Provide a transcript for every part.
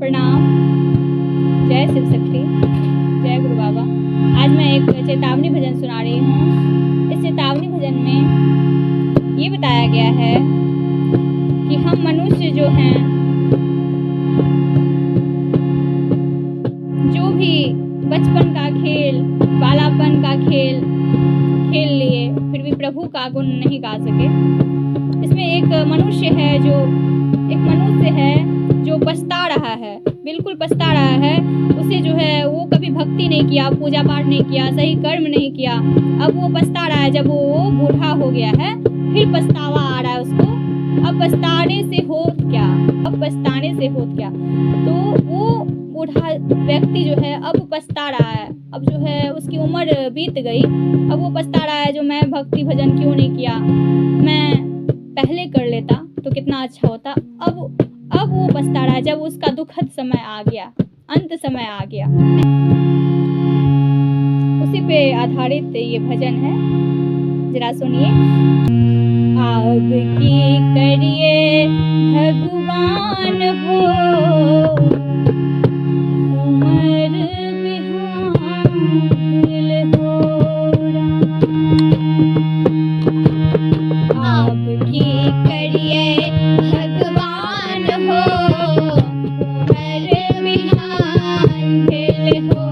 प्रणाम। जय शिव शक्ति, जय गुरु बाबा। आज मैं एक चेतावनी भजन सुना रही हूँ। इस चेतावनी भजन में ये बताया गया है कि हम मनुष्य जो हैं, जो भी बचपन का खेल, बालापन का खेल खेल लिए, फिर भी प्रभु का गुण नहीं गा सके। इसमें एक मनुष्य है जो पछता रहा है, बिल्कुल पछता रहा है। उसे जो है वो कभी भक्ति नहीं किया, पूजा पाठ नहीं किया, सही कर्म नहीं किया। अब वो पछता रहा है, जब वो बूढ़ा हो गया है फिर पछतावा आ रहा है उसको। अब पछताने से हो क्या? तो वो बूढ़ा व्यक्ति जो है अब पछता रहा है। अब जो है उसकी उम्र बीत गई, अब वो पछता रहा है जो मैं भक्ति भजन क्यों नहीं किया, मैं पहले कर लेता तो कितना अच्छा होता। अब वो पछता रहा है जब उसका दुखद समय आ गया, अंत समय आ गया। उसी पे आधारित ये भजन है, जरा सुनिए। अब की करिए भगवान हो, उमर बिहाल हो राम। अब की करिए भगवान हो, उमर बिहाल हो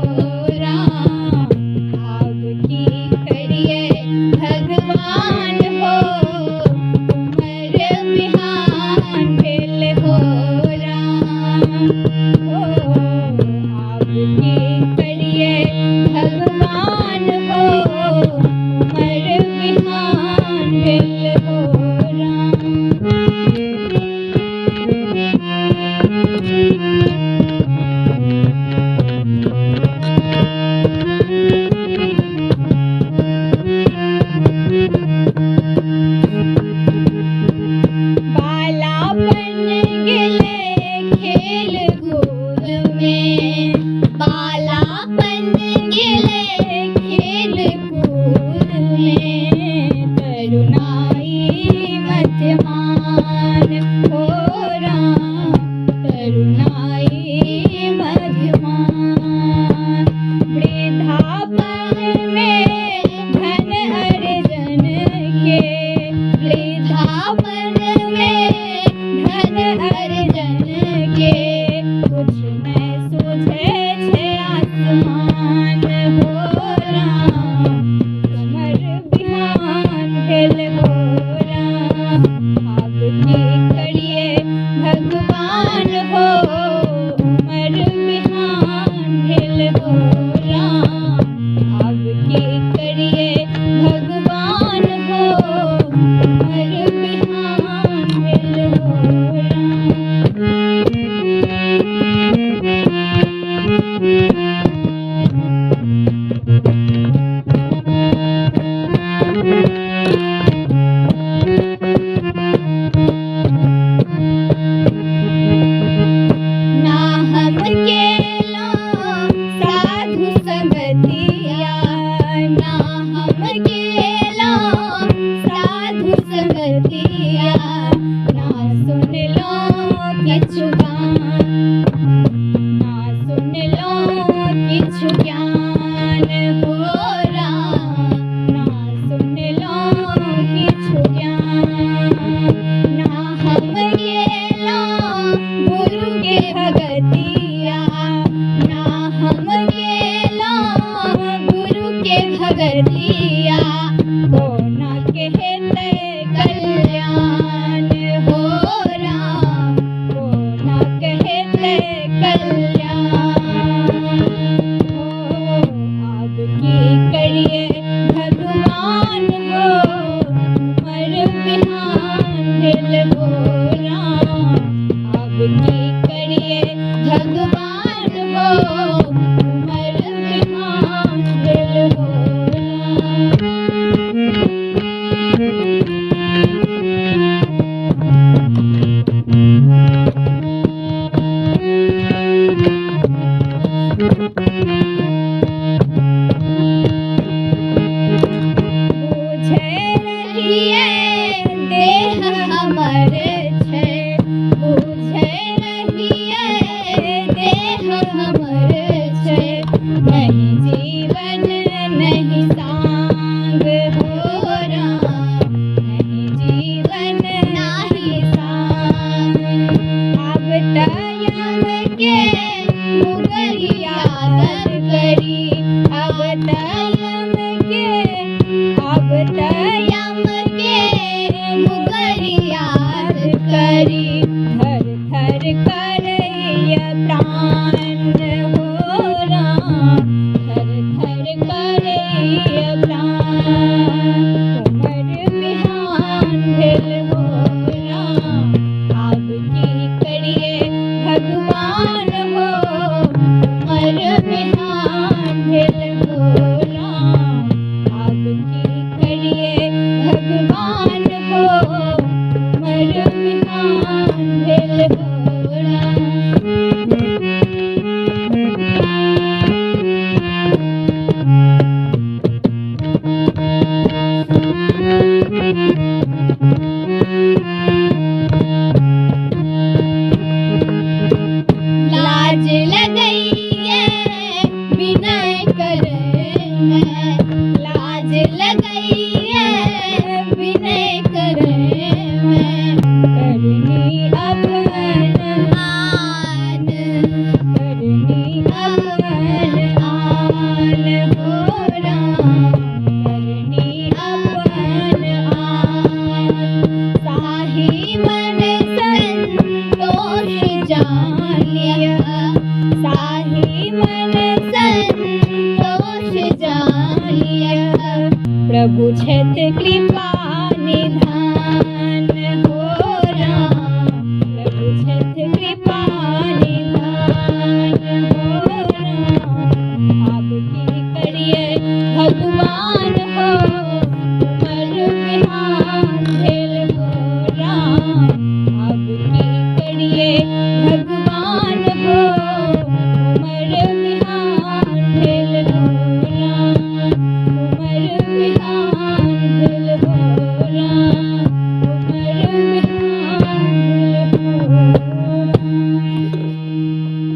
राम। अब की करिए भगवान हो, उमर बिहाल हो राम। अब की करिए भगवान हो, उमर बिहाल हो राम। बालापन गेले खेल कूद में, बालापन गेले खेल कूद में। तरुणाई मध्यमान हो राम, तरुणाई मध्यमान। वृद्धापन में धन अर्जन के, वृद्धापन में धन अर्जन के। कुछ न सूझे छे आसमान हो राम, उमर बिहान भेल हो राम। अब की करिए भगवान हो, उमर बिहान भेल हो राम। अब की करिए भगवान हो, उमर बिहान भेल हो ना हम केला साधु संगतिया, ना हम केला साधु संगतिया। ना सुन लो किछु गान, ना सुन लो किछु ज्ञान हो राम। ना सुन लो किछु ज्ञान, ना हम गेला गुरु के भगतिया, ना हम गेला गुरु के भगतिया। को ना कहते कल्याण हो राम, को ना कहते कल्याण हो। अब की करिए भगवान हो, उमर बिहान भेल हो राम। अब की करिए भगवान हो, उमर बिहान भेल हो राम। बुझे रहिए देह हमर छै, बुझे रहिए के मुगल याद करी, अब तयम के मुगल याद करी। थर थर करैय प्राण हो राम, थर थर करैय प्राण। उमर बिहान भेल हो राम, अब की करिए भगवान हो। उमर बिहान भेल हो राम, अब की करिए भगवान हो। उमर बिहान भेल हो राम। लाज लगइए विनय करे मैं, लाज लगइए विनय करे मैं। करनी अपन आन, करनी अपन आन हो राम, करनी अपन आन। साही मन संतोष जान लिया, साही मन संतोष जान लिया। प्रभु छत कृपा निधान।